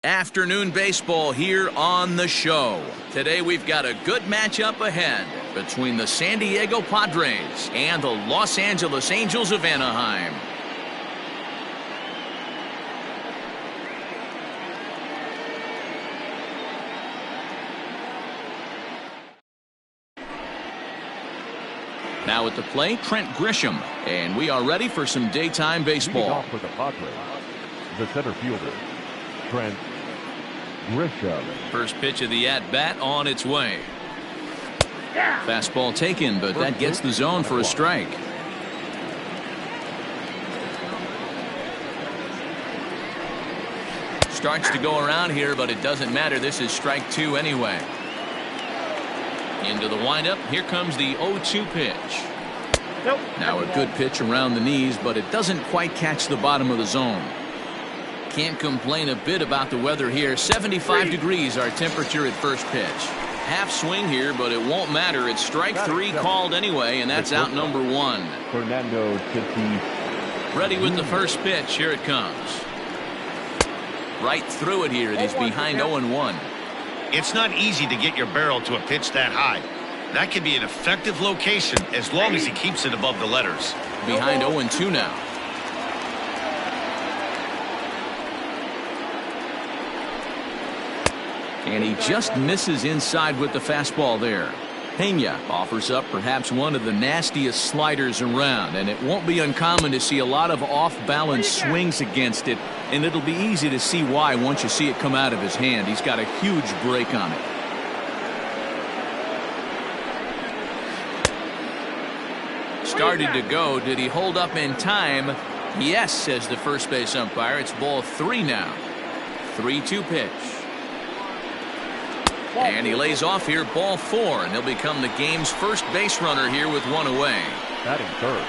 Afternoon baseball here on the show. Today we've got a good matchup ahead between the San Diego Padres and the Los Angeles Angels of Anaheim. Now at the plate, Trent Grisham, and we are ready for some daytime baseball. Off for the Padres, the center fielder, Trent Grisham. First pitch of the at-bat on its way. Fastball taken, but that gets the zone for a strike. Starts to go around here, but it doesn't matter. This is strike two anyway. Into the windup. Here comes the 0-2 pitch. Now a good pitch around the knees, but it doesn't quite catch the bottom of the zone. Can't complain a bit about the weather here. 75 degrees our temperature at first pitch. Half swing here, but it won't matter. It's strike three called anyway, and that's out number one. Fernando Ready with the first pitch. Here it comes. Right through it here. He's behind 0-1. It's not easy to get your barrel to a pitch that high. That can be an effective location as long as he keeps it above the letters. Behind 0-2 now. And he just misses inside with the fastball there. Pena offers up perhaps one of the nastiest sliders around, and it won't be uncommon to see a lot of off-balance swings against it, and it'll be easy to see why once you see it come out of his hand. He's got a huge break on it. Started to go. Did he hold up in time? Yes, says the first base umpire. It's ball three now. 3-2 pitch. And he lays off here, ball four, and he'll become the game's first base runner here with one away. Batting third.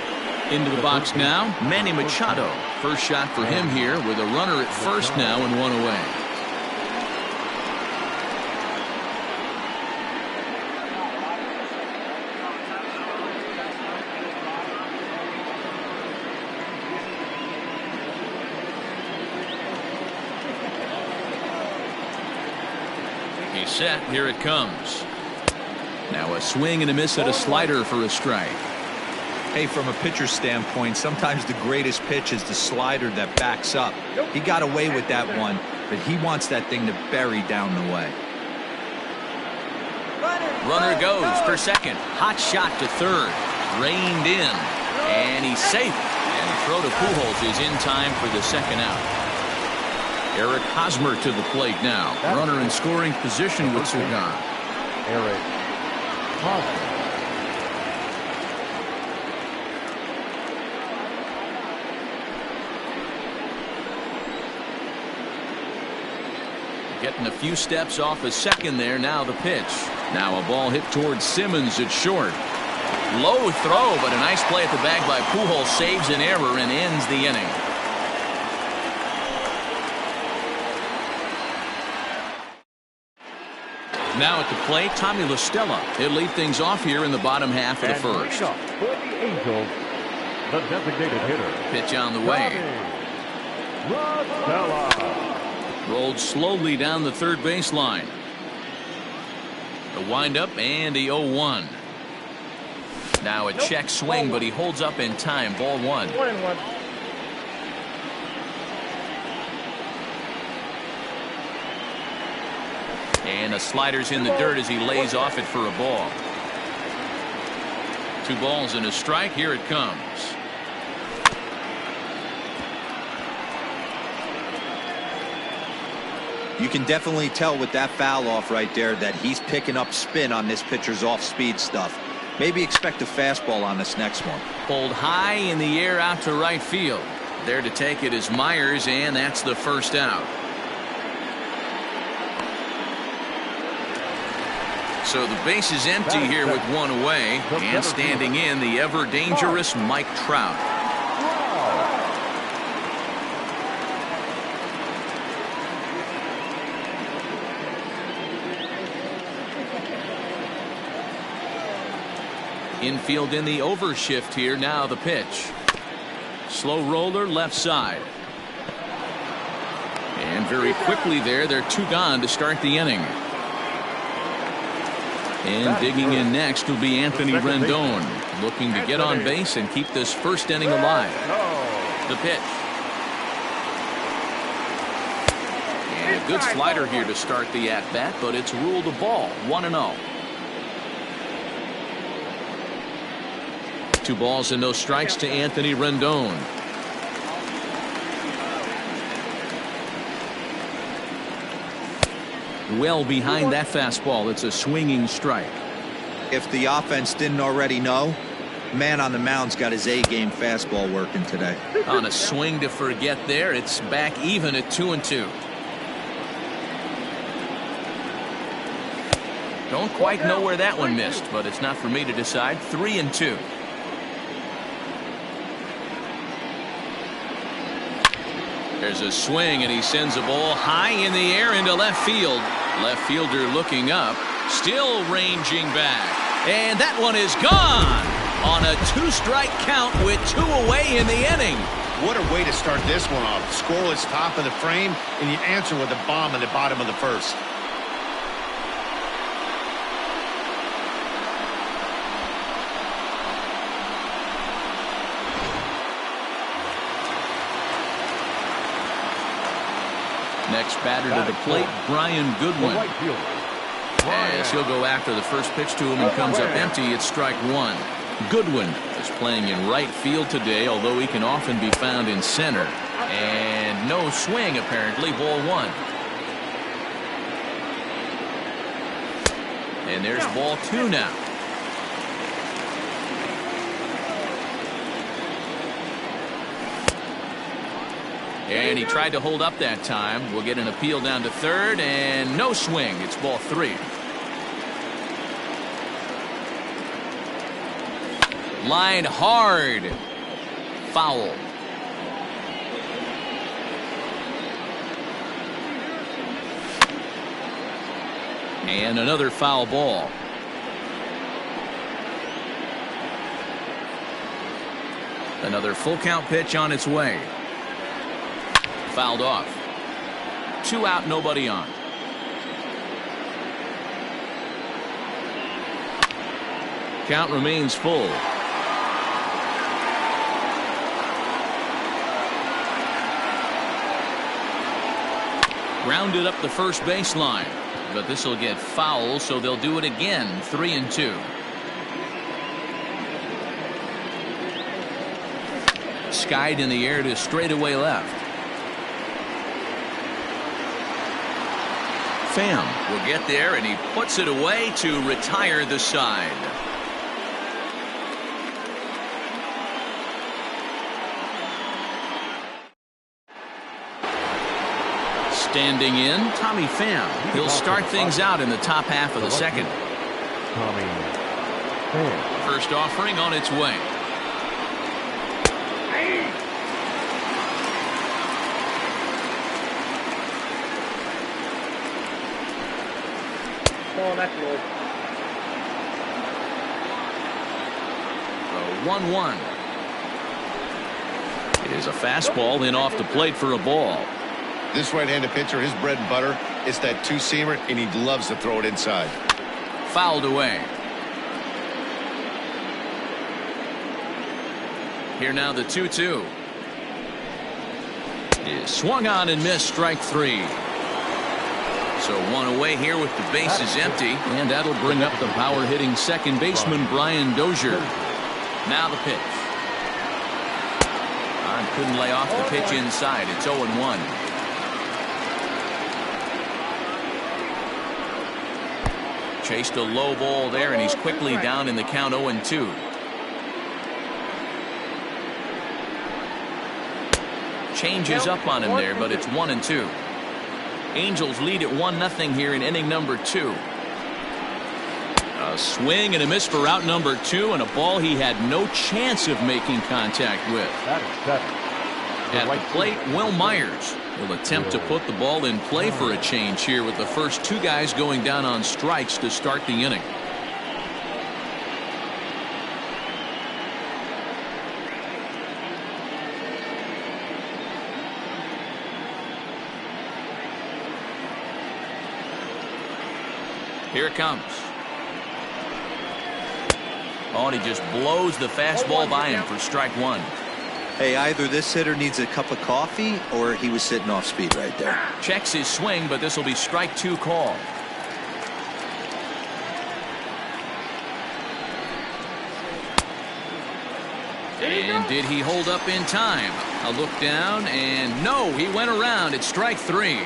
Into the box now, Manny Machado. First shot for him here with a runner at first now and one away. He's set. Here it comes. Now a swing and a miss at a slider for a strike. Hey, from a pitcher's standpoint, sometimes the greatest pitch is the slider that backs up. He got away with that one, but he wants that thing to bury down the way. Runner goes for second. Hot shot to third. Reined in. And he's safe. And the throw to Pujols is in time for the second out. Eric Hosmer to the plate now. Runner in scoring position with Sugan. Eric Hosmer. Getting a few steps off a second there. Now the pitch. Now a ball hit towards Simmons at short. Low throw, but a nice play at the bag by Pujols. Saves an error and ends the inning. Now at the plate, Tommy La Stella. He'll lead things off here in the bottom half of the first. For the Angels, the designated hitter. Pitch on the way. La Stella. Rolled slowly down the third baseline. The windup and the 0-1. Now a check swing, but he holds up in time. Ball one. 1-1. And the slider's in the dirt as he lays off it for a ball. 2 balls and a strike. Here it comes. You can definitely tell with that foul off right there that he's picking up spin on this pitcher's off-speed stuff. Maybe expect a fastball on this next one. Pulled high in the air out to right field. There to take it is Myers, and that's the first out. So the base is empty here with one away, and standing in the ever-dangerous Mike Trout. Infield in the overshift here. Now the pitch. Slow roller left side. And very quickly there, they're 2 gone to start the inning. And digging in next will be Anthony Rendon, looking to get on base and keep this first inning alive. The pitch. And a good slider here to start the at-bat, but it's ruled a ball. 1-0. 2 balls and no strikes to Anthony Rendon. Well behind that fastball. It's a swinging strike. If the offense didn't already know, man on the mound's got his A-game fastball working today. On a swing to forget there, it's back even at 2-2. Don't quite know where that one missed, but it's not for me to decide. 3-2. There's a swing, and he sends a ball high in the air into left field. Left fielder looking up, still ranging back. And that one is gone on a 2-strike count with 2 away in the inning. What a way to start this one off. Scoreless top of the frame, and you answer with a bomb in the bottom of the first. Next batter to the plate, Brian Goodwin. As he'll go after the first pitch to him and comes up empty, it's strike 1. Goodwin is playing in right field today, although he can often be found in center. And no swing, apparently. Ball 1. And there's ball 2 now. And he tried to hold up that time. We'll get an appeal down to third, and no swing. It's ball 3. Line hard. Foul. And another foul ball. Another full count pitch on its way. Fouled off. 2 out, nobody on. Count remains full. Grounded up the first baseline, but this will get foul, so they'll do it again. 3-2. Skied in the air to straightaway left. Pham will get there, and he puts it away to retire the side. Standing in, Tommy Pham. He'll start things out in the top half of the second. Tommy Pham. First offering on its way. Oh, that's low. 1-1. It is a fastball in off the plate for a ball. This right-handed pitcher, his bread and butter, it's that 2-seamer, and he loves to throw it inside. Fouled away. Here now the 2-2. Is swung on and missed, strike 3. So 1 away here with the bases empty, and that'll bring up the power-hitting second baseman Brian Dozier. Now the pitch. Couldn't lay off the pitch inside. It's 0-1. Chased a low ball there, and he's quickly down in the count. 0-2. Changes up on him there, but it's 1-2. Angels lead at 1-0 here in inning number 2. A swing and a miss for out number 2, and a ball he had no chance of making contact with. At the plate, Will Myers will attempt to put the ball in play for a change here with the first 2 guys going down on strikes to start the inning. Here it comes. Oh, and he just blows the fastball by him for strike one. Hey, either this hitter needs a cup of coffee or he was sitting off speed right there. Checks his swing, but this will be strike two call. And did he hold up in time? A look down, and no, he went around. It's strike three.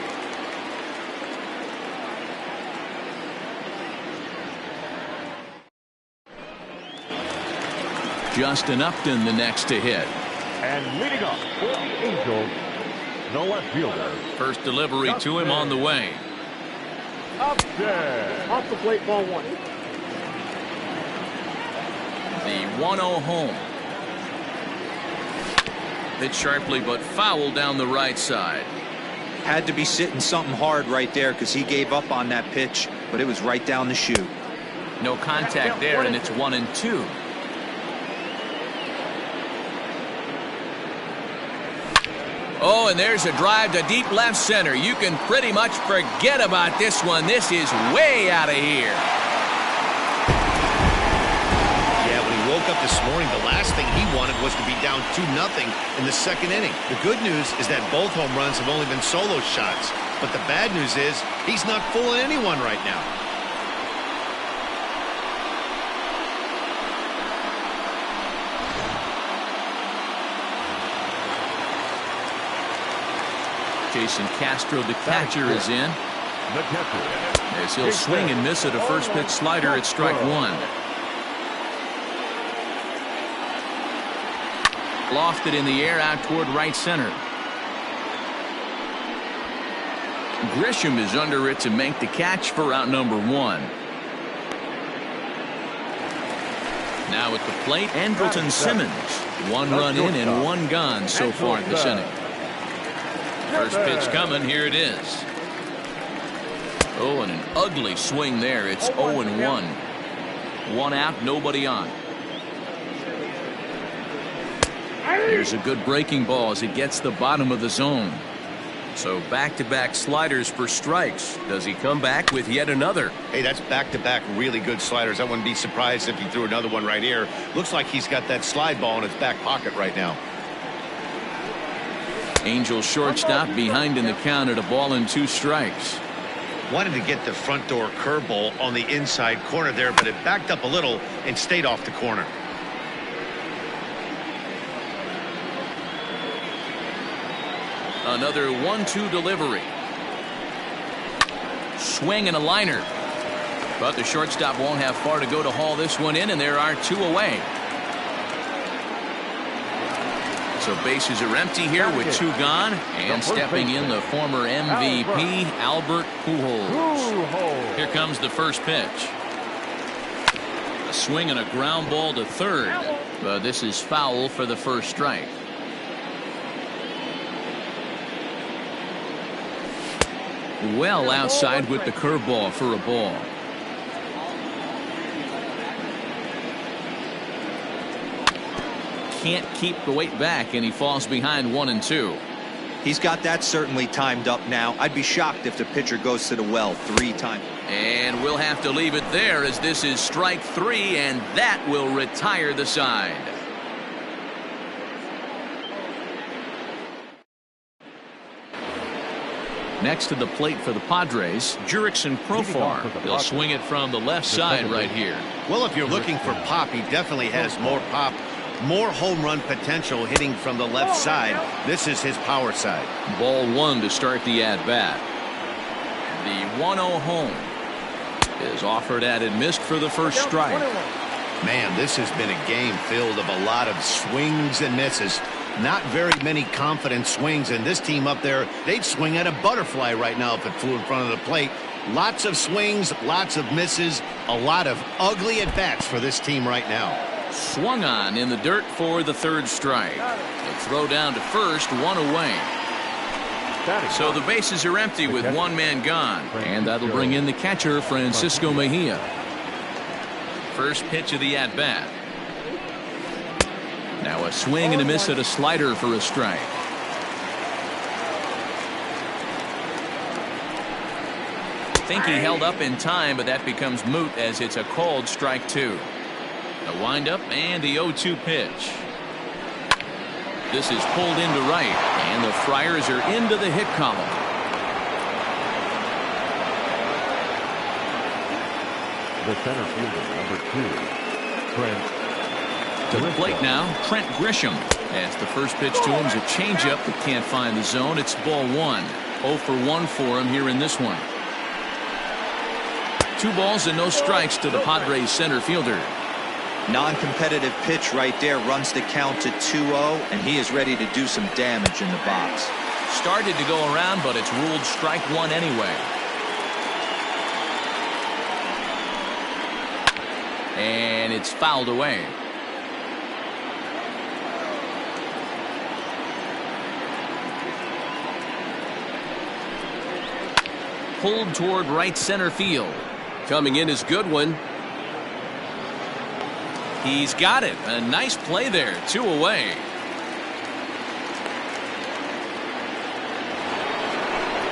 Justin Upton the next to hit. And leading up for the Angels, the left fielder. First delivery to him on the way. Upton. Off the plate, ball one. The 1-0 home. Hit sharply but foul down the right side. Had to be sitting something hard right there because he gave up on that pitch, but it was right down the chute. No contact there, and it's 1-2. Oh, and there's a drive to deep left center. You can pretty much forget about this one. This is way out of here. Yeah, when he woke up this morning, the last thing he wanted was to be down 2-0 in the second inning. The good news is that both home runs have only been solo shots. But the bad news is he's not fooling anyone right now. Jason Castro, the catcher, is in. The catcher. As he'll swing and miss at a first pitch slider at strike one. Lofted in the air out toward right center. Grisham is under it to make the catch for out number one. Now at the plate, Andrelton Simmons. One run in and one gone so far this inning. First pitch coming. Here it is. Oh, and an ugly swing there. It's 0-1. One out, nobody on. There's a good breaking ball as it gets the bottom of the zone. So back-to-back sliders for strikes. Does he come back with yet another? Hey, that's back-to-back really good sliders. I wouldn't be surprised if he threw another one right here. Looks like he's got that slide ball in his back pocket right now. Angel shortstop behind in the count at 1-2 strikes. Wanted to get the front door curveball on the inside corner there, but it backed up a little and stayed off the corner. Another 1-2 delivery. Swing and a liner. But the shortstop won't have far to go to haul this one in, and there are two away. So bases are empty here with two gone, and stepping in the former MVP Albert Pujols. Here comes the first pitch. A swing and a ground ball to third, but this is foul for the first strike. Well outside with the curveball for a ball. Can't keep the weight back, and he falls behind 1-2. He's got that certainly timed up now. I'd be shocked if the pitcher goes to the well 3 times. And we'll have to leave it there as this is strike 3, and that will retire the side. Next to the plate for the Padres, Jurickson Profar. They'll swing it from the left side right here. Well, if you're looking for pop, he definitely has more pop, more home run potential hitting from the left side. This is his power side. Ball one to start the at-bat. The 1-0 home is offered at and missed for the first strike. Man, this has been a game filled of a lot of swings and misses. Not very many confident swings, and this team up there, they'd swing at a butterfly right now if it flew in front of the plate. Lots of swings, lots of misses, a lot of ugly at-bats for this team right now. Swung on in the dirt for the third strike. A throw down to first, one away. So the bases are empty with one man gone, and that'll bring in the catcher, Francisco Mejia. First pitch of the at-bat. Now a swing and a miss at a slider for a strike. think he held up in time, but that becomes moot as it's a called strike 2. The windup and the 0-2 pitch. This is pulled into right, and the Friars are into the hit column. The center fielder, number 2, Trent. To the plate now, Trent Grisham. As the first pitch to him is a changeup that can't find the zone. It's ball 1. 0 for 1 for him here in this one. 2 balls and no strikes to the Padres center fielder. Non-competitive pitch right there, runs the count to 2-0, and he is ready to do some damage in the box. Started to go around, but it's ruled strike 1 anyway. And it's fouled away. Pulled toward right center field. Coming in is Goodwin. He's got it. A nice play there. 2 away.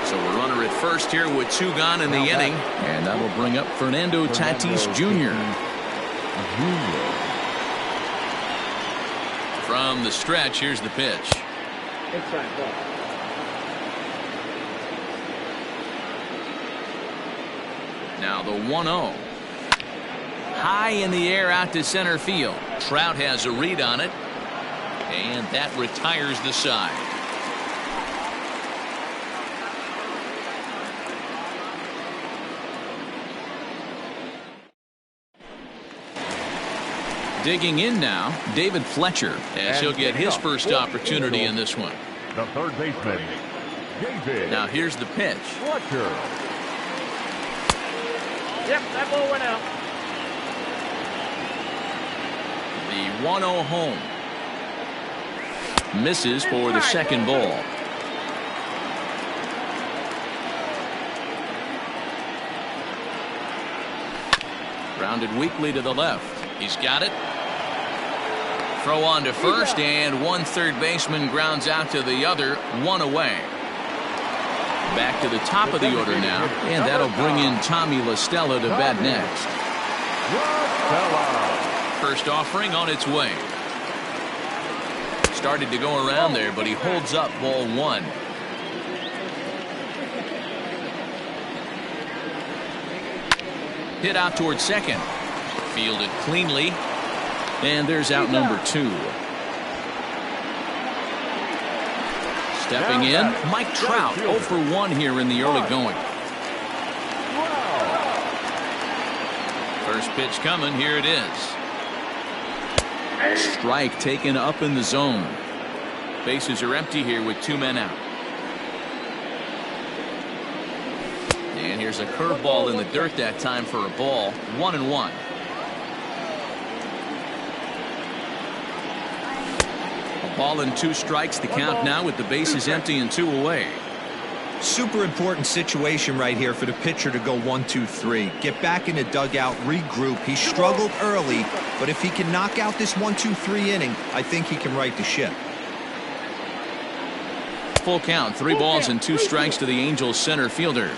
So a runner at first here with 2 gone in the inning. And that'll bring up Fernando Tatis Jr. From the stretch, here's the pitch. Inside ball. Now the 1-0. High in the air out to center field. Trout has a read on it. And that retires the side. Digging in now, David Fletcher, as he'll get his first opportunity in this one. The third baseman, David. Now here's the pitch. Fletcher. Yep, that ball went out. The 1-0 home. Misses for the second ball. Grounded weakly to the left. He's got it. Throw on to first, and one third baseman grounds out to the other. 1 away. Back to the top of the order now, and that'll bring in Tommy La Stella to bat next. First offering on its way. Started to go around there, but he holds up ball 1. Hit out towards second. Fielded cleanly. And there's out number 2. Stepping in, Mike Trout, 0 for 1 here in the early going. First pitch coming, here it is. Strike taken up in the zone. Bases are empty here with 2 men out. And here's a curveball in the dirt that time for a ball. 1-1. A ball and 2 strikes the count now with the bases empty and 2 away. Super important situation right here for the pitcher to go 1-2-3. Get back in the dugout, regroup. He struggled early, but if he can knock out this 1-2-3 inning, I think he can right the ship. Full count, 3 balls and 2 strikes to the Angels center fielder.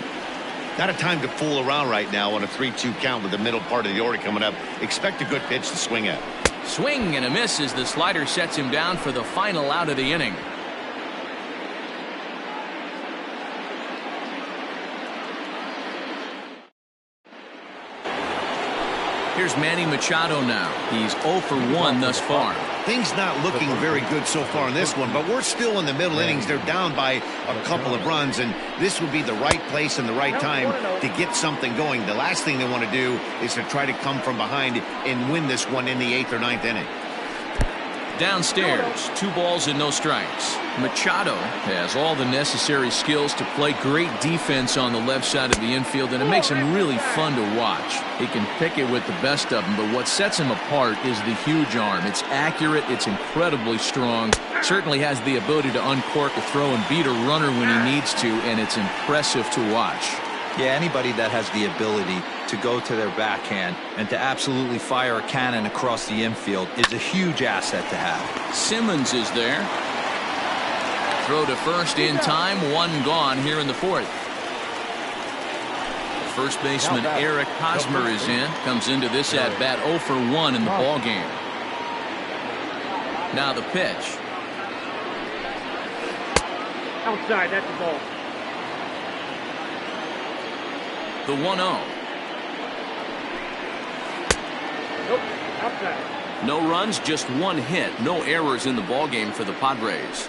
Not a time to fool around right now on a 3-2 count with the middle part of the order coming up. Expect a good pitch to swing at. Swing and a miss as the slider sets him down for the final out of the inning. Here's Manny Machado now. He's 0 for 1 thus far. Things not looking very good so far in this one, but we're still in the middle innings. They're down by a couple of runs, and this would be the right place and the right time to get something going. The last thing they want to do is to try to come from behind and win this one in the 8th or 9th inning. Downstairs, 2 balls and no strikes. Machado has all the necessary skills to play great defense on the left side of the infield, and it makes him really fun to watch. He can pick it with the best of them, but what sets him apart is the huge arm. It's accurate, it's incredibly strong, certainly has the ability to uncork a throw and beat a runner when he needs to, and it's impressive to watch. Yeah, anybody that has the ability to go to their backhand and to absolutely fire a cannon across the infield is a huge asset to have. Simmons is there. Throw to first in time, 1 gone here in the 4th. First baseman Eric Hosmer is in. Comes into this at bat 0 for 1 in the ball game. Now the pitch. Outside, that's the ball. The 1-0. Nope, outside. No runs, just one hit. No errors in the ball game for the Padres.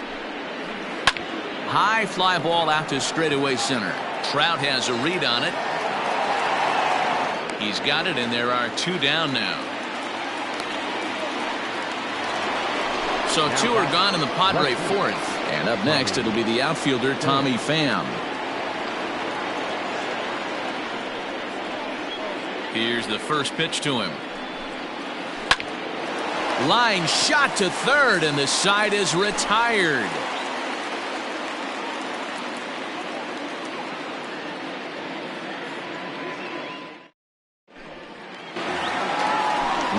High fly ball out to straightaway center. Trout has a read on it. He's got it, and there are 2 down now. So 2 are gone in the Padre fourth. And up next, it'll be the outfielder Tommy Pham. Here's the first pitch to him. Line shot to third, and the side is retired.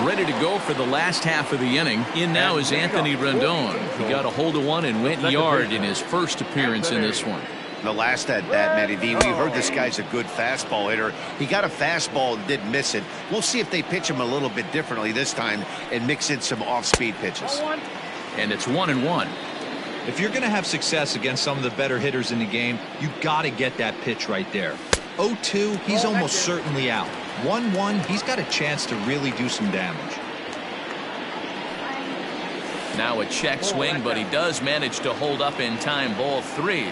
Ready to go for the last half of the inning. In now is Anthony Rendon. He got a hold of one and went yard in his first appearance in this one. The last at bat, Matty V, we heard this guy's a good fastball hitter. He got a fastball and did miss it. We'll see if they pitch him a little bit differently this time and mix in some off-speed pitches. And it's 1-1. If you're going to have success against some of the better hitters in the game, you got to get that pitch right there. 0-2, he's almost certainly out. 1-1, he's got a chance to really do some damage. Now a check swing, but he does manage to hold up in time. Ball 3.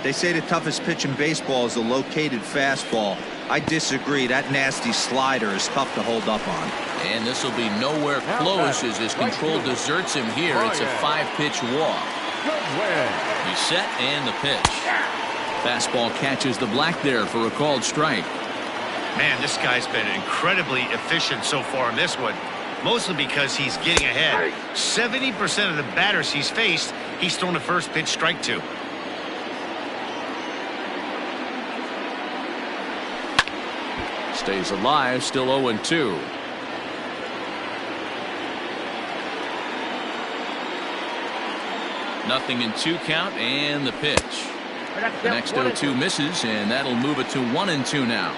They say the toughest pitch in baseball is a located fastball. I disagree. That nasty slider is tough to hold up on. And this will be nowhere close as his control deserts him here. It's a 5-pitch walk. He's set, and the pitch. Fastball catches the black there for a called strike. Man, this guy's been incredibly efficient so far in this one. Mostly because he's getting ahead. 70% of the batters he's faced, he's thrown a first pitch strike to. Stays alive, still 0-2. Nothing in 2 count, and the pitch. The next 0-2 misses, and that'll move it to 1-2 now.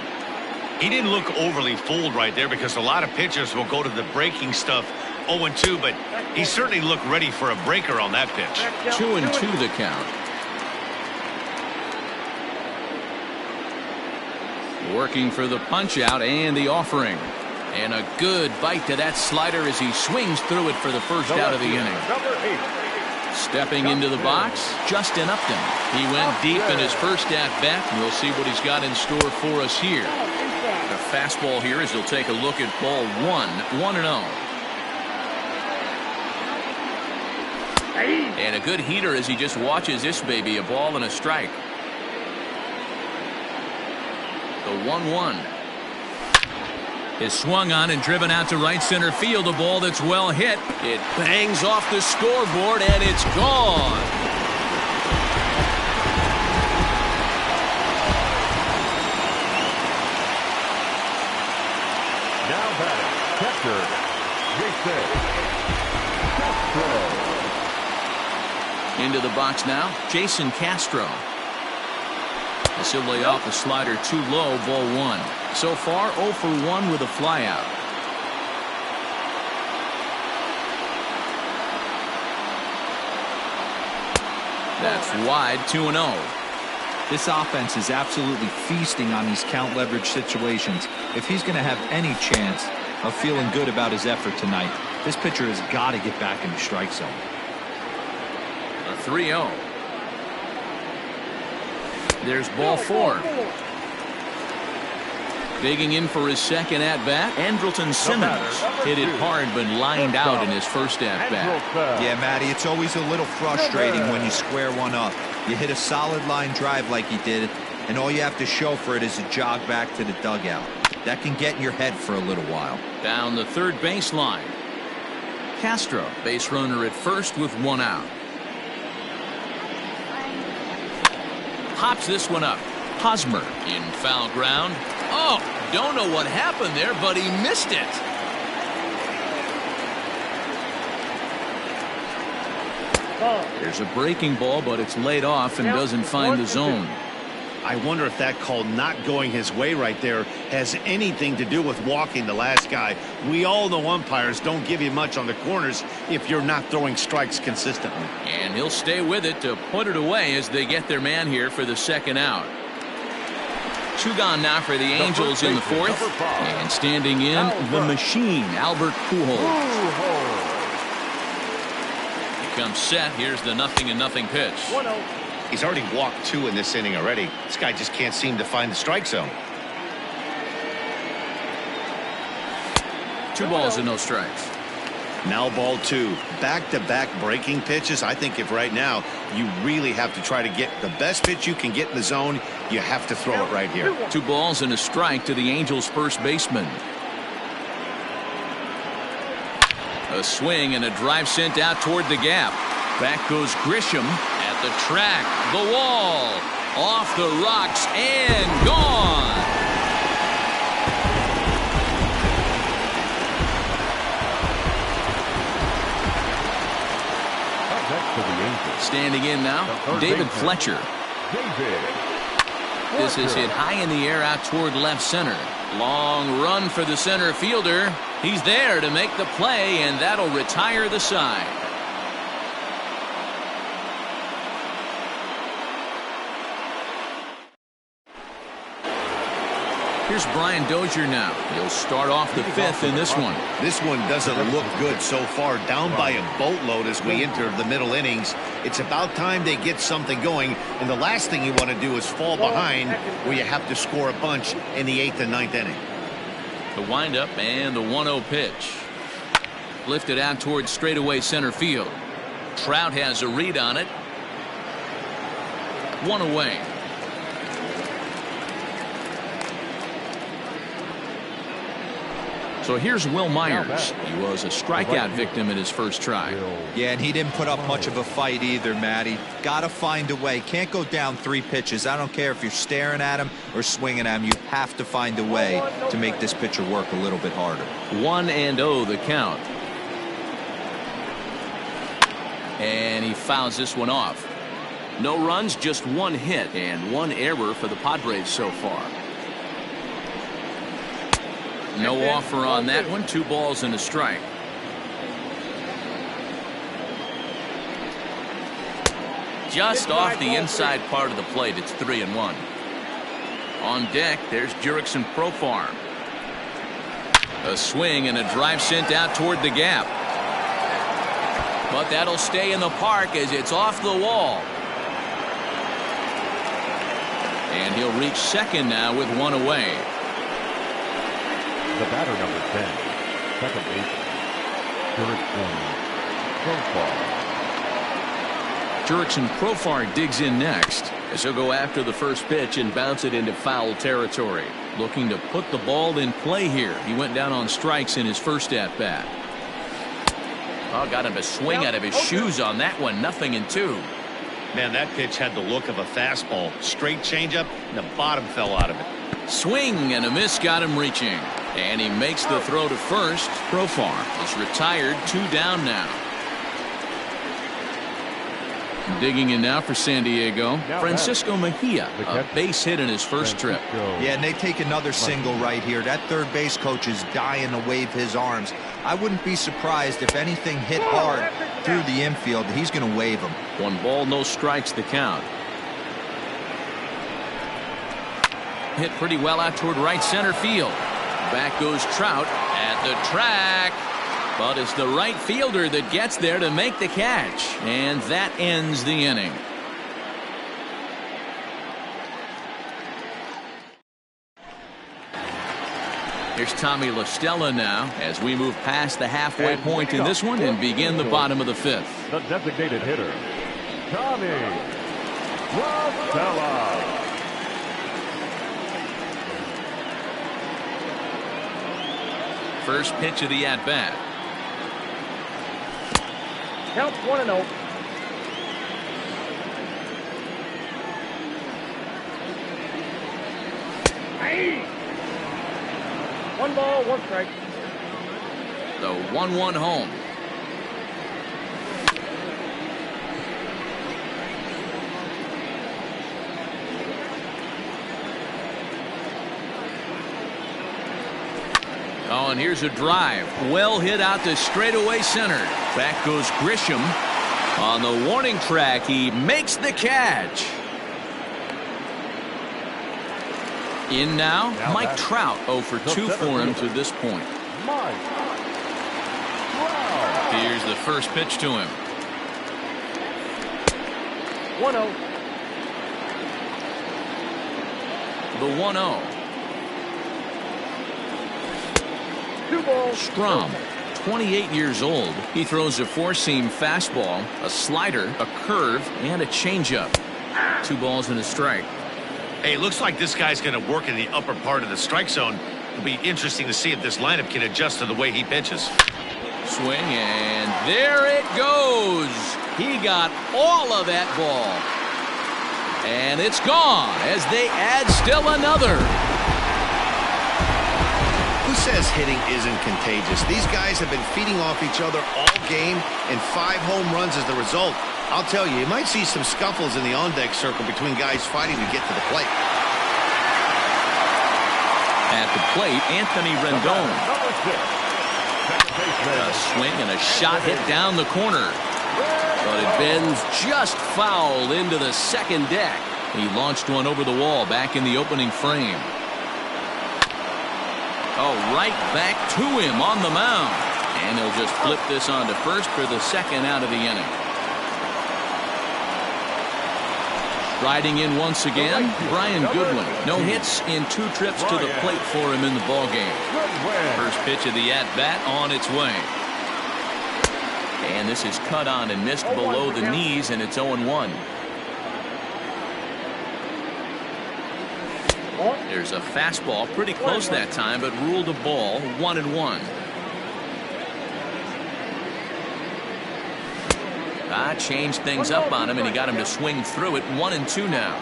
He didn't look overly fooled right there because a lot of pitchers will go to the breaking stuff 0-2, but he certainly looked ready for a breaker on that pitch. 2-2 the count. Working for the punch out and the offering. And a good bite to that slider as he swings through it for the first out of the inning. Stepping into the box, Justin Upton. He went deep in his first at-bat, and we'll see what he's got in store for us here. The fastball here as he'll take a look at ball 1, 1-0. And a good heater as he just watches this baby, a ball and a strike. The 1-1 is swung on and driven out to right center field. A ball that's well hit. It bangs off the scoreboard, and it's gone. Now batting, catcher, Jason Castro. Into the box now, Jason Castro. He'll lay off a slider too low, ball 1. So far, 0 for 1 with a flyout. That's wide, 2-0. This offense is absolutely feasting on these count leverage situations. If he's going to have any chance of feeling good about his effort tonight, this pitcher has got to get back in the strike zone. A 3-0. There's ball 4. Digging in for his second at-bat, Andrelton Simmons hit it hard but lined out in his first at-bat. Yeah, Matty, it's always a little frustrating when you square one up. You hit a solid line drive like he did, and all you have to show for it is a jog back to the dugout. That can get in your head for a little while. Down the third baseline. Castro, base runner at first with 1 out. Pops this one up. Hosmer in foul ground. Oh, don't know what happened there, but he missed it. There's a breaking ball, but it's laid off and doesn't find the zone. I wonder if that call not going his way right there has anything to do with walking the last guy. We all know umpires don't give you much on the corners if you're not throwing strikes consistently. And he'll stay with it to put it away as they get their man here for the second out. 2 gone now for the Angels in the 4th. And standing in, the machine, Albert Pujols. He comes set. Here's the 0-0 pitch. 1-0. He's already walked 2 in this inning already. This guy just can't seem to find the strike zone. 2 balls and no strikes. Now ball 2. Back-to-back breaking pitches. I think if right now you really have to try to get the best pitch you can get in the zone, you have to throw it right here. 2 balls and a strike to the Angels' first baseman. A swing and a drive sent out toward the gap. Back goes Grisham. The track, the wall, off the rocks, and gone. Standing in now, David Fletcher. This is hit high in the air out toward left center. Long run for the center fielder. He's there to make the play, and that'll retire the side. Here's Brian Dozier now. He'll start off the 5th in this one. This one doesn't look good so far. Down by a boatload as we enter the middle innings. It's about time they get something going. And the last thing you want to do is fall behind where you have to score a bunch in the 8th and 9th inning. The windup and the 1-0 pitch. Lifted out towards straightaway center field. Trout has a read on it. 1 away. So here's Will Myers. He was a strikeout victim in his first try. Yeah, and he didn't put up much of a fight either, Matty. Got to find a way. Can't go down 3 pitches. I don't care if you're staring at him or swinging at him. You have to find a way to make this pitcher work a little bit harder. 1-0 the count. And he fouls this one off. No runs, just 1 hit and 1 error for the Padres so far. No offer on that one. 2 balls and a strike. Just off the inside part of the plate. It's 3-1. On deck, there's Jurickson Profar. A swing and a drive sent out toward the gap. But that'll stay in the park as it's off the wall. And he'll reach second now with 1 away. The batter, number 10, second baseman, Jurickson Profar digs in next as he'll go after the first pitch and bounce it into foul territory. Looking to put the ball in play here. He went down on strikes in his first at bat. Oh, got him a swing out of his shoes on that one. 0-2. Man, that pitch had the look of a fastball. Straight changeup, and the bottom fell out of it. Swing and a miss got him reaching. And he makes the throw to first. Profar is retired. 2 down now. Digging in now for San Diego, Francisco Mejia, a base hit in his first trip. Yeah, and they take another single right here. That third base coach is dying to wave his arms. I wouldn't be surprised if anything hit hard through the infield. He's going to wave them. 1 ball, no strikes the count. Hit pretty well out toward right center field. Back goes Trout at the track. But it's the right fielder that gets there to make the catch. And that ends the inning. Here's Tommy La Stella now as we move past the halfway point in this one and begin the bottom of the 5th. The designated hitter, Tommy La Stella. First pitch of the at-bat. Count 1-0. Hey! 1 ball, 1 strike. The 1-1 home. 1. Here's a drive. Well hit out to straightaway center. Back goes Grisham. On the warning track, he makes the catch. In now Mike Trout 0 for 2 for him to this point. Here's the first pitch to him. 1-0. The 1-0. 2 balls. Strom, 28 years old. He throws a four-seam fastball, a slider, a curve, and a changeup. 2 balls and a strike. Hey, it looks like this guy's going to work in the upper part of the strike zone. It'll be interesting to see if this lineup can adjust to the way he pitches. Swing, and there it goes. He got all of that ball. And it's gone as they add still another. Who says hitting isn't contagious? These guys have been feeding off each other all game, and 5 home runs is the result. I'll tell you, you might see some scuffles in the on-deck circle between guys fighting to get to the plate. At the plate, Anthony Rendon. A swing and a shot hit down the corner. But it bends just foul into the second deck. He launched one over the wall back in the opening frame. Oh, right back to him on the mound. And he'll just flip this on to first for the second out of the inning. Riding in once again, Brian Goodwin. No hits in 2 trips to the plate for him in the ballgame. First pitch of the at-bat on its way. And this is cut on and missed below the knees, and it's 0-1. There's a fastball pretty close that time, but ruled a ball. 1-1. Changed things up on him, and he got him to swing through it. 1-2 now.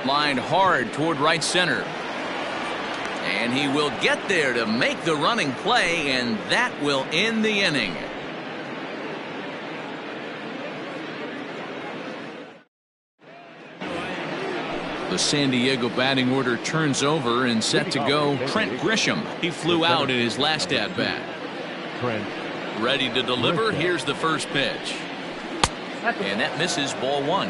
Lined hard toward right center. And he will get there to make the running play, and that will end the inning. The San Diego batting order turns over, and set to go Trent Grisham. He flew out in his last at-bat. Ready to deliver. Here's the first pitch. And that misses, ball 1.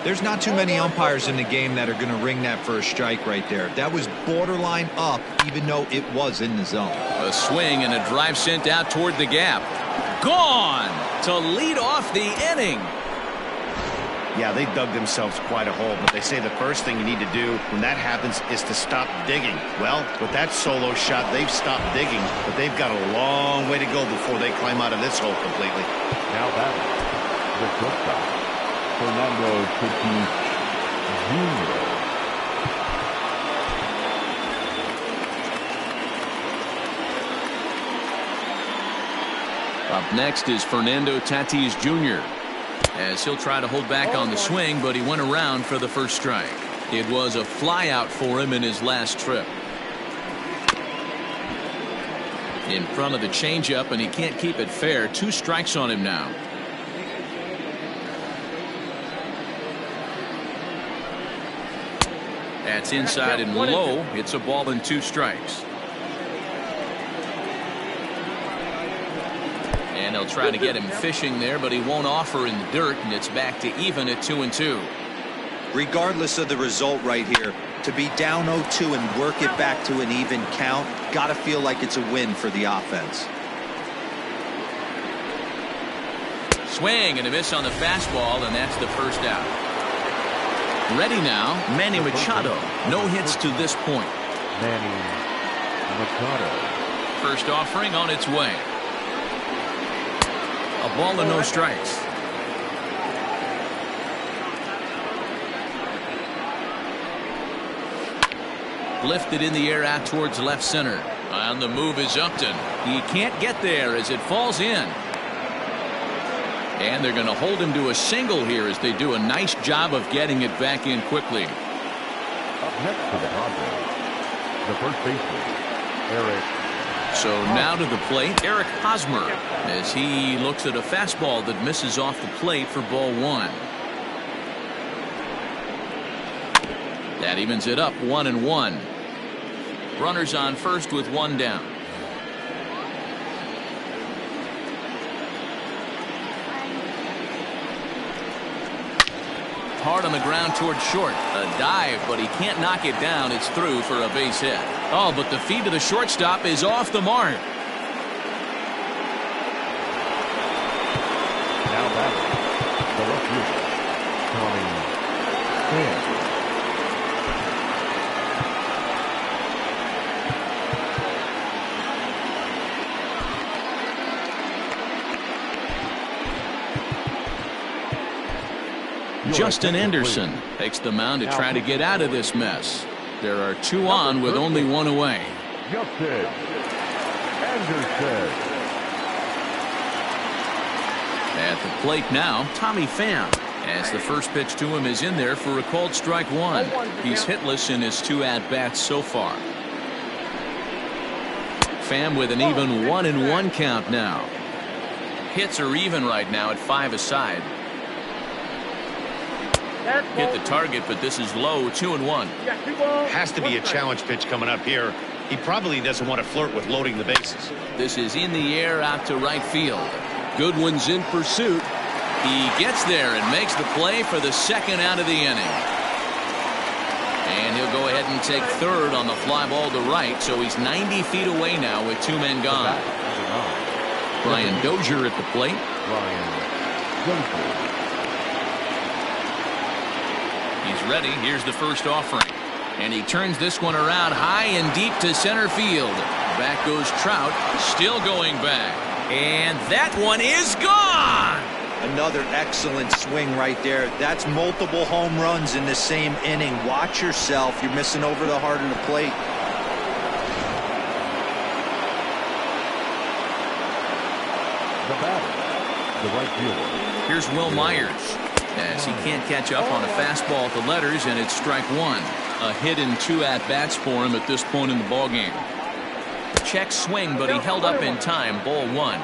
There's not too many umpires in the game that are going to ring that for a strike right there. That was borderline up, even though it was in the zone. A swing and a drive sent out toward the gap. Gone to lead off the inning. Yeah, they dug themselves quite a hole, but they say the first thing you need to do when that happens is to stop digging. Well, with that solo shot, they've stopped digging, but they've got a long way to go before they climb out of this hole completely. Now batting, the shortstop, Fernando Tatis Jr. Up next is Fernando Tatis Jr. as he'll try to hold back on the swing, but he went around for the first strike. It was a fly out for him in his last trip. In front of the changeup, and he can't keep it fair. 2 strikes on him now. That's inside and low. It's a ball and 2 strikes. And they'll try to get him fishing there, but he won't offer in the dirt, and it's back to even at 2-2. Regardless of the result right here, to be down 0-2 and work it back to an even count, gotta feel like it's a win for the offense. Swing and a miss on the fastball, and that's the first out. Ready now, Manny Machado. No hits to this point. Manny Machado. First offering on its way. A ball and no strikes. Lifted in the air out towards left center. On the move is Upton. He can't get there as it falls in. And they're going to hold him to a single here as they do a nice job of getting it back in quickly. Up next to the Padres, the first baseman, Eric. So now to the plate, Eric Hosmer, as he looks at a fastball that misses off the plate for ball 1. That evens it up 1-1. Runners on first with one down. Hard on the ground towards short. A dive, but he can't knock it down. It's through for a base hit. Oh, but the feed to the shortstop is off the mark. Now batting, the left fielder, Tommy Pham. Justin Anderson takes the mound to try to get out of this mess. There are two on with only one away. Justin Anderson. At the plate now, Tommy Pham, as the first pitch to him is in there for a called strike one. He's hitless in his 2 at-bats so far. Pham with an even 1-1 count now. Hits are even right now at 5 aside. Hit the target, but this is low. 2-1. Has to be a challenge pitch coming up here. He probably doesn't want to flirt with loading the bases. This is in the air out to right field. Goodwin's in pursuit. He gets there and makes the play for the second out of the inning. And he'll go ahead and take third on the fly ball to right, so he's 90 feet away now with 2 men gone. Brian Dozier at the plate. Brian Dozier. He's ready. Here's the first offering. And he turns this one around high and deep to center field. Back goes Trout, still going back. And that one is gone! Another excellent swing right there. That's multiple home runs in the same inning. Watch yourself. You're missing over the heart of the plate. The batter, the right fielder. Here's Will Myers, as he can't catch up on a fastball at the letters, and it's strike one. A hit in 2 at-bats for him at this point in the ballgame. Check swing, but he held up in time. Ball 1.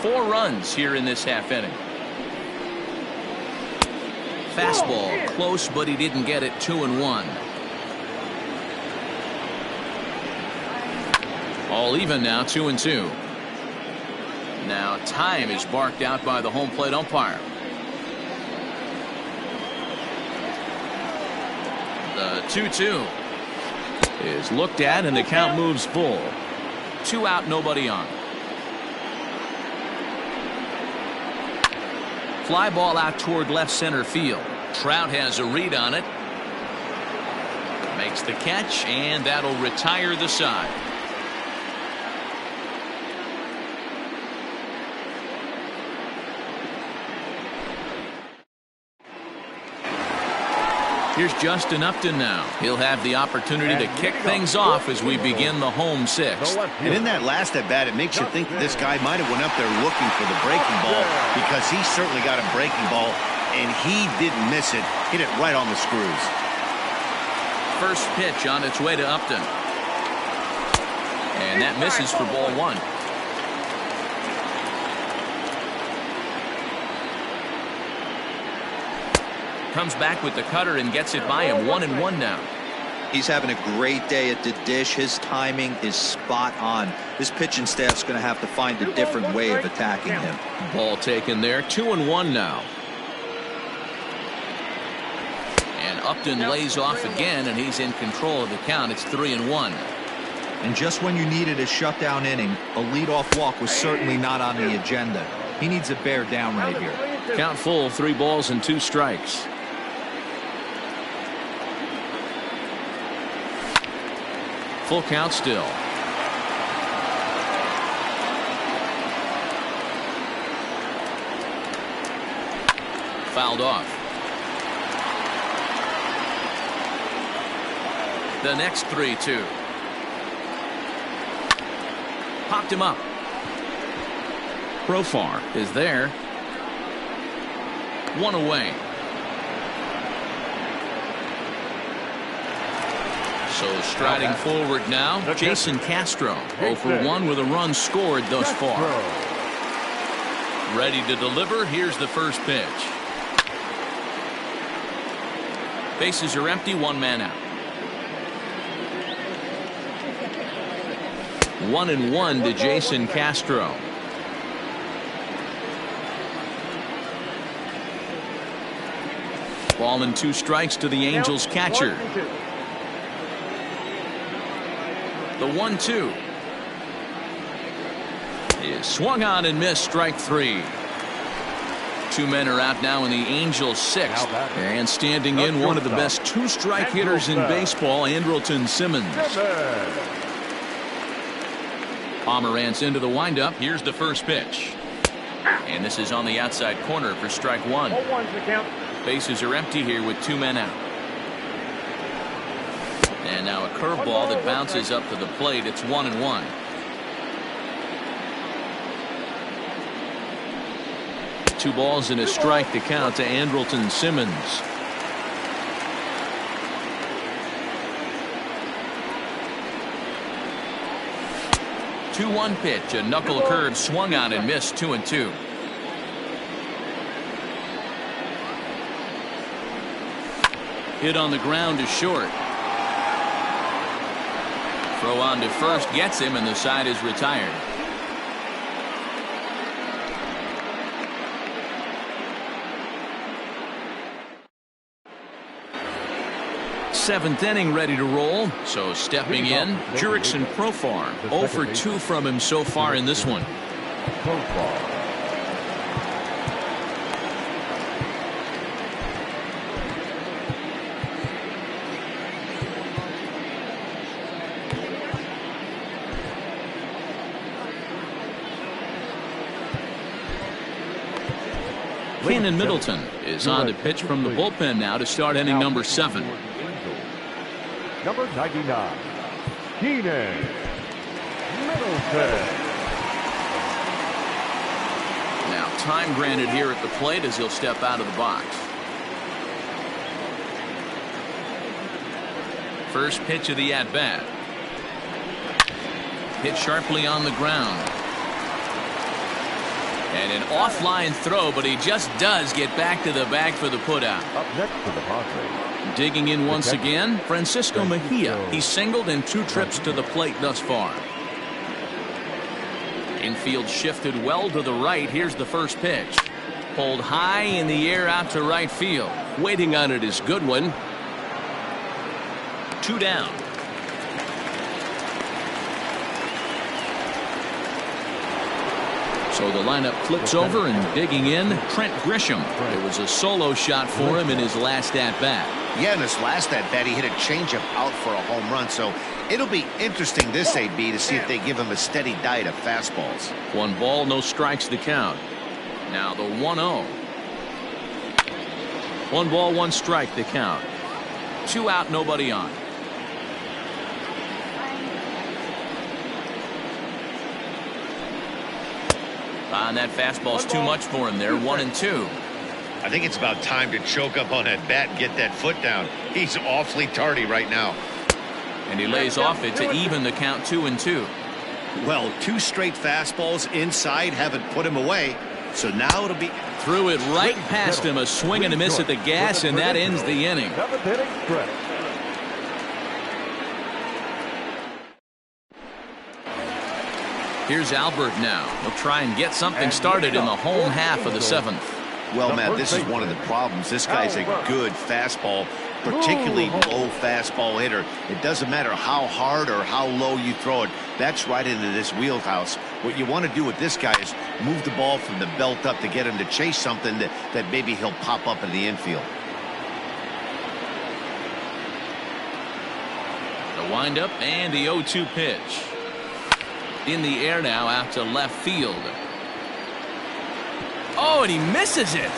4 runs here in this half inning. Fastball close, but he didn't get it. 2-1. All even now. 2-2. Now time is barked out by the home plate umpire. The 2-2 is looked at, and the count moves full. 2 out, nobody on. Fly ball out toward left center field. Trout has a read on it. Makes the catch, and that'll retire the side. Here's Justin Upton now. He'll have the opportunity to kick things off as we begin the home 6th. And in that last at bat, it makes you think that this guy might have went up there looking for the breaking ball, because he certainly got a breaking ball, and he didn't miss it. Hit it right on the screws. First pitch on its way to Upton. And that misses for ball 1. Comes back with the cutter and gets it by him. 1-1 now. He's having a great day at the dish. His timing is spot on. This pitching staff's going to have to find a different way of attacking him. Ball taken there. 2-1 now. And Upton lays off again, and he's in control of the count. It's 3-1. And just when you needed a shutdown inning, a leadoff walk was certainly not on the agenda. He needs to bear down right here. Count full. 3 balls and 2 strikes. Full count still. Fouled off. The next 3-2. Popped him up. Profar is there. 1 away. So striding forward now, Jason Castro. 0 for 1 with a run scored thus far. Ready to deliver. Here's the first pitch. Bases are empty, one man out. 1-1 to Jason Castro. Ball and 2 strikes to the Angels catcher. The 1-2 is swung on and missed, strike 3. 2 men are out now in the Angels' 6th. And standing in, one of the best 2-strike hitters in baseball, Andrelton Simmons. Pomeranz into the windup. Here's the first pitch. And this is on the outside corner for strike 1. Bases are empty here with 2 men out. And now a curveball that bounces up to the plate. It's 1-1. Two balls and a strike to count to Andrelton Simmons. Two-one pitch, a knuckle curve swung on and missed, 2-2. Hit on the ground to short. Throw on to first gets him, and the side is retired. Seventh inning ready to roll. So stepping in, Jurickson Profar. 0 for 2 from him so far in this one. Keenan Middleton is on to pitch from the bullpen now to start inning number 7. Number 99, Keenan Middleton. Now time granted here at the plate as he'll step out of the box. First pitch of the at-bat. Hit sharply on the ground. And an offline throw, but he just does get back to the bag for the putout. Up next to the Padres. Digging in once again, Francisco Mejia. He's singled in 2 trips to the plate thus far. Infield shifted well to the right. Here's the first pitch. Pulled high in the air out to right field. Waiting on it is Goodwin. 2 down. So the lineup flips over, and digging in, Trent Grisham. It was a solo shot for him in his last at-bat. Yeah, in his last at-bat, he hit a changeup out for a home run. So it'll be interesting this AB to see if they give him a steady diet of fastballs. 1 ball, no strikes to count. Now the 1-0. 1 ball, 1 strike to count. 2 out, nobody on. And that fastball's too much for him there. 1-2. I think it's about time to choke up on that bat and get that foot down. He's awfully tardy right now. And he lays off it to even the count 2-2. Well, 2 straight fastballs inside haven't put him away. So now it'll be... Threw it right past him. A swing and a miss at the gas, and that ends the inning. 7th inning stretch. Here's Albert now. He'll try and get something started in the home half of the 7th. Well, Matt, this is one of the problems. This guy's a good fastball, particularly low fastball hitter. It doesn't matter how hard or how low you throw it. That's right into this wheelhouse. What you want to do with this guy is move the ball from the belt up to get him to chase something that maybe he'll pop up in the infield. The windup and the 0-2 pitch. In the air now out to left field. Oh, and he misses it.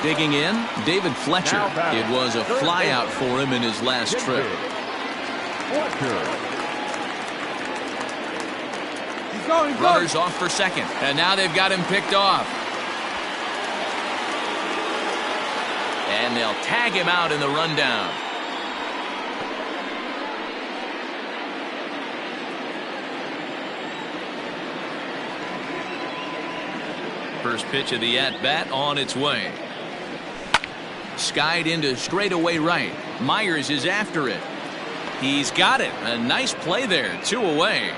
Digging in, David Fletcher. It was a flyout for him in his last trip. Runners off for second, and now they've got him picked off. And they'll tag him out in the rundown. First pitch of the at-bat on its way. Skied into straightaway right. Myers is after it. He's got it. A nice play there. 2 away.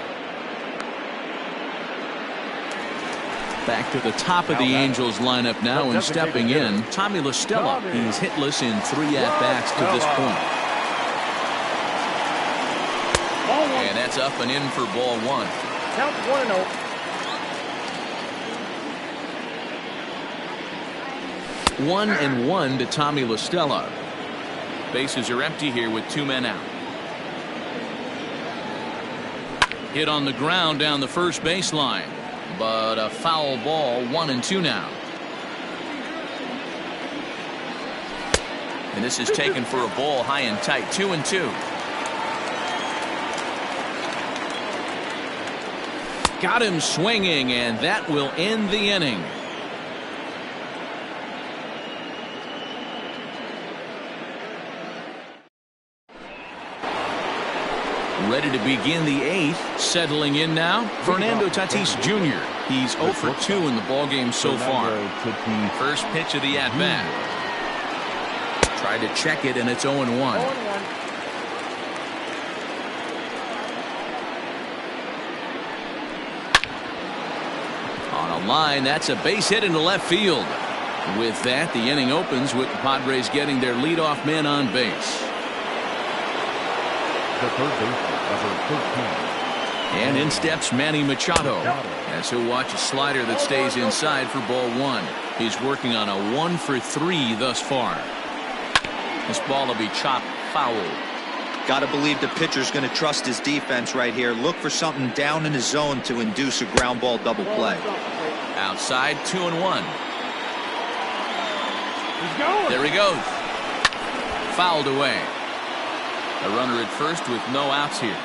Back to the top of the Angels lineup now, and stepping in, Tommy La Stella. He's hitless in 3 at-bats to this point. And that's up and in for ball 1. Count 1-0. 1-1 to Tommy La Stella. Bases are empty here with 2 men out. Hit on the ground down the first baseline, but a foul ball. 1-2 now. And this is taken for a ball high and tight. 2-2. Got him swinging, and that will end the inning. Ready to begin the 8th. Settling in now, Fernando Tatis Jr. He's 0 for 2 in the ballgame so far. First pitch of the at-bat. Tried to check it, and it's 0-1. On a line, that's a base hit into left field. With that, the inning opens with the Padres getting their leadoff man on base. The third baseman, number 13. And in steps Manny Machado, as he'll watch a slider that stays inside for ball 1. He's working on a 1 for 3 thus far. This ball will be chopped foul. Got to believe the pitcher's going to trust his defense right here. Look for something down in his zone to induce a ground ball double play. Outside, 2-1. There he goes. Fouled away. A runner at first with no outs here.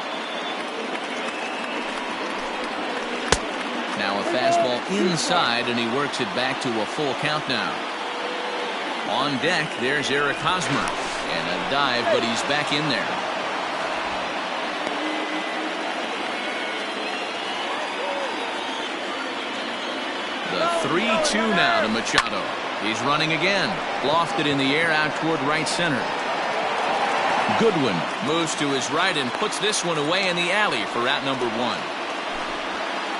Now a fastball inside, and he works it back to a full count now. On deck, there's Eric Hosmer. And a dive, but he's back in there. The 3-2 now to Machado. He's running again. Lofted in the air out toward right center. Goodwin moves to his right and puts this one away in the alley for out number 1.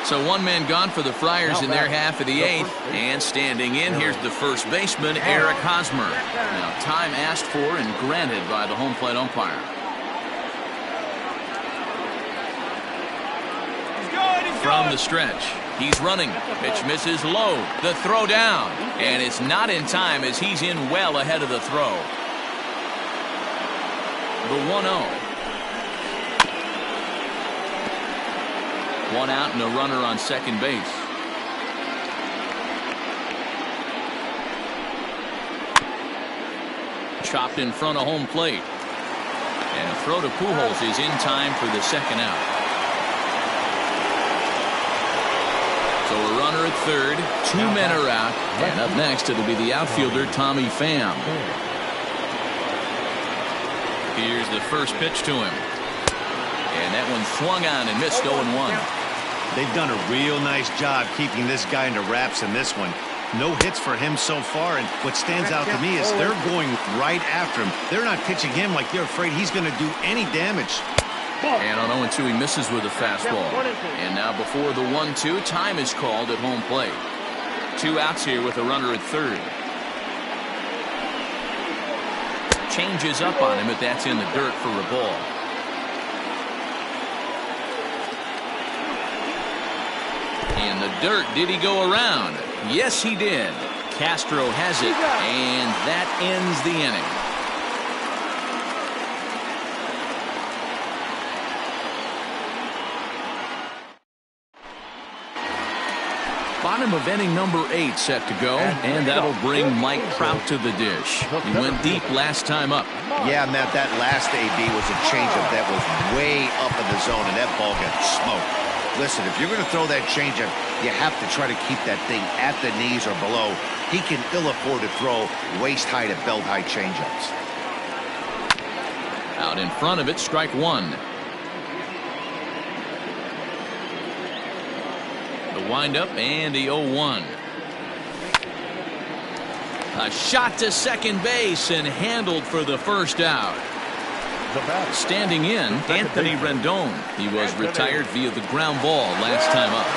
So 1 man gone for the Friars in their half of the 8th. And standing in, here's the first baseman, Eric Hosmer. Now time asked for and granted by the home plate umpire. From the stretch, he's running. Pitch misses low. The throw down. And it's not in time as he's in well ahead of the throw. The 1-0. 1 out and a runner on second base. Chopped in front of home plate. And a throw to Pujols is in time for the second out. So a runner at third. 2 men are out. And up next it'll be the outfielder Tommy Pham. Here's the first pitch to him. And that one swung on and missed. 0-1. They've done a real nice job keeping this guy into wraps in this one. No hits for him so far, and what stands out to me is they're going right after him. They're not pitching him like they're afraid he's going to do any damage. And on 0-2 he misses with a fastball. And now before the 1-2, time is called at home plate. 2 outs here with a runner at third. Changes up on him, but that's in the dirt for a ball. In the dirt, did he go around? Yes, he did. Castro has it, and that ends the inning. Bottom of inning number 8 set to go, and that'll bring Mike Trout to the dish. He went deep last time up. Yeah, Matt, that last AB was a changeup that was way up in the zone, and that ball got smoked. Listen, if you're going to throw that changeup, you have to try to keep that thing at the knees or below. He can ill afford to throw waist-high to belt-high changeups. Out in front of it, strike 1. The windup and the 0-1. A shot to second base and handled for the first out. Standing in, Anthony Rendon. He was retired via the ground ball last time up.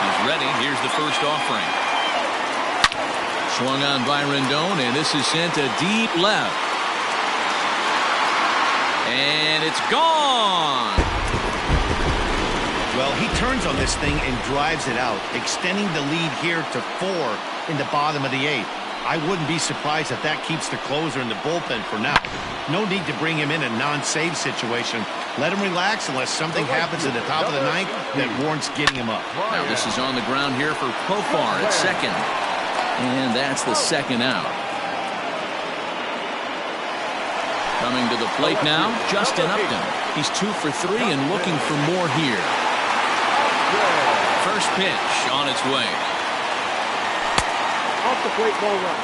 He's ready. Here's the first offering. Swung on by Rendon, and this is sent to deep left. And it's gone. Well, he turns on this thing and drives it out, extending the lead here to 4 in the bottom of the 8th. I wouldn't be surprised if that keeps the closer in the bullpen for now. No need to bring him in a non-save situation. Let him relax unless something happens at the top of the 9th that warrants getting him up. Now this is on the ground here for Profar at second. And that's the second out. Coming to the plate now, Justin Upton. He's 2 for 3 and looking for more here. First pitch on its way. Off the plate, ball run.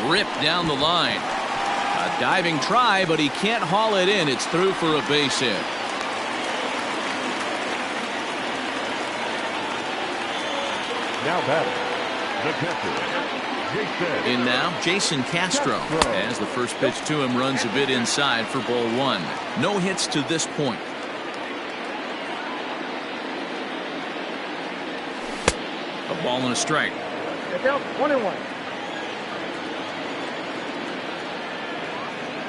Ripped down the line. A diving try, but he can't haul it in. It's through for a base hit. Now batting, the catcher, Jason. In now, Jason Castro. As the first pitch to him runs a bit inside for ball 1. No hits to this point. A ball and a strike. Get down, 1-1.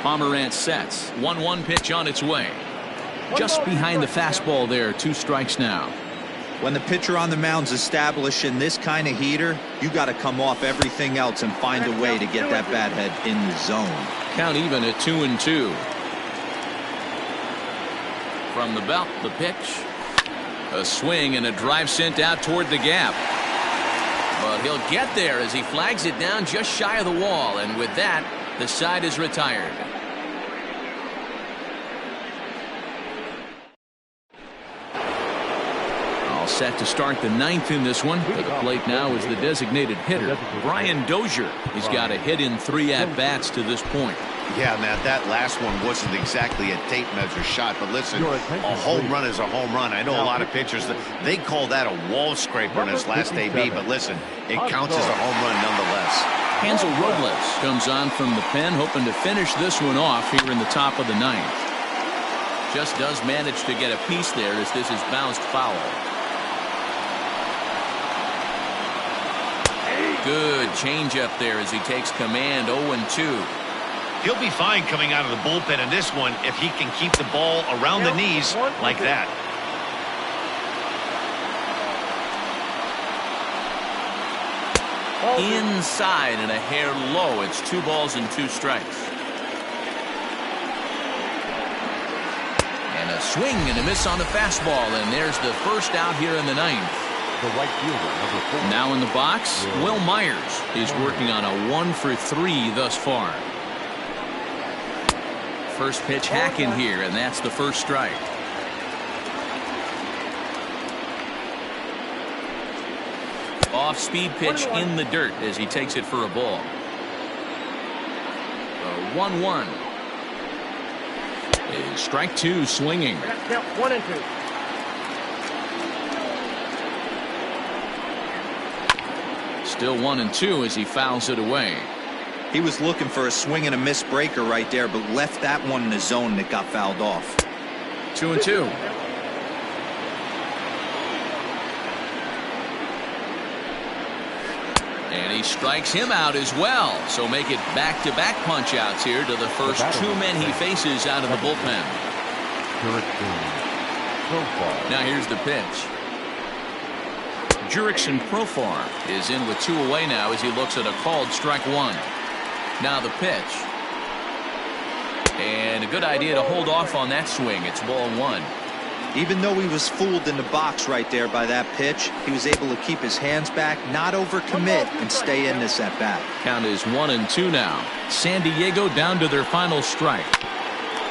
Pomerantz sets. 1-1 pitch on its way. Just behind the fastball there. 2 strikes now. When the pitcher on the mound's established in this kind of heater, you got to come off everything else and find a way to get that bat head in the zone. Count even at 2-2. From the belt, the pitch. A swing and a drive sent out toward the gap. But he'll get there as he flags it down just shy of the wall. And with that, the side is retired. All set to start the 9th in this one. To the plate now is the designated hitter, Brian Dozier. He's got a hit in 3 at-bats to this point. Yeah, Matt, that last one wasn't exactly a tape measure shot, but listen, a home run is a home run. I know a lot of pitchers, they call that a wall scraper in his last AB, but listen, it counts as a home run nonetheless. Hansel Robles comes on from the pen, hoping to finish this one off here in the top of the 9th. Just does manage to get a piece there as this is bounced foul. Good changeup there as he takes command. 0-2. He'll be fine coming out of the bullpen in this one if he can keep the ball around the knees like that. Inside and a hair low. It's 2 balls and 2 strikes. And a swing and a miss on the fastball, and there's the first out here in the 9th. The right fielder, number 4. Now in the box, Will Myers. He's working on a 1 for 3 thus far. First pitch hacking here, and that's the first strike. Off-speed pitch in the dirt as he takes it for a ball. 1-1. Strike 2 swinging. 1-2. Still 1-2 as he fouls it away. He was looking for a swing and a miss breaker right there, but left that one in the zone that got fouled off. 2-2. And he strikes him out as well. So make it back-to-back punch-outs here to the first 2 men he faces out of the bullpen. Now here's the pitch. Jurickson Profar is in with 2 away now as he looks at a called strike 1. Now the pitch. And a good idea to hold off on that swing. It's ball 1. Even though he was fooled in the box right there by that pitch, he was able to keep his hands back, not overcommit, and stay in this at bat. Count is 1-2 now. San Diego down to their final strike.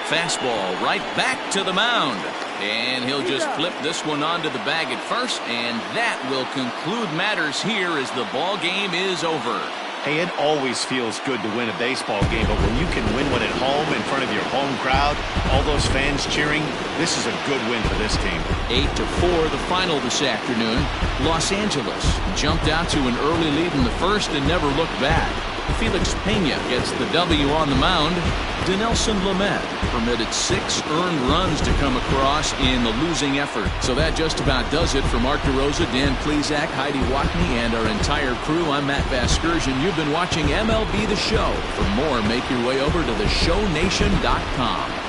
Fastball right back to the mound. And he'll just flip this one onto the bag at first, and that will conclude matters here as the ball game is over. Hey, it always feels good to win a baseball game, but when you can win one at home in front of your home crowd, all those fans cheering, this is a good win for this team. 8-4 the final this afternoon. Los Angeles jumped out to an early lead in the first and never looked back. Felix Pena gets the W on the mound. Dinelson Lamet permitted 6 earned runs to come across in the losing effort. So that just about does it for Mark DeRosa, Dan Plesac, Heidi Watney, and our entire crew. I'm Matt Vasgersian. You've been watching MLB The Show. For more, make your way over to theshownation.com.